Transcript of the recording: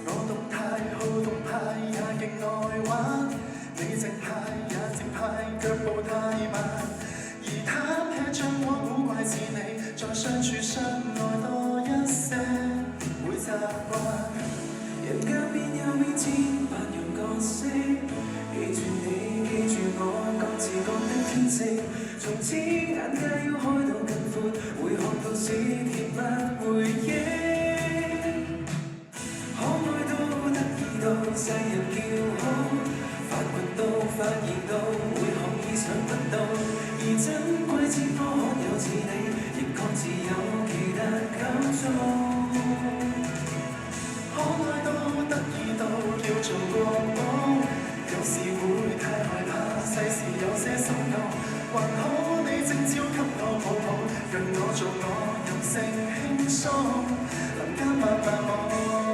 我動態好動派也極愛玩，你直派也直派，腳步太慢。而貪吃將我古怪是你，在相處相愛多一些，會習慣。人間邊有邊千百樣角色，記住你，記住我，各自各的天性。從此眼界要開到更闊，會學到史甜蜜回憶。可愛到得意到世人叫好，發掘到發現到會學意想不到，而珍貴至多罕有似你，亦各自有奇特構造。可愛到得意到叫做國寶，有時會太害怕，世事有些深奧，還好你正招給我抱抱，讓我做我任性輕鬆，林間慢慢望。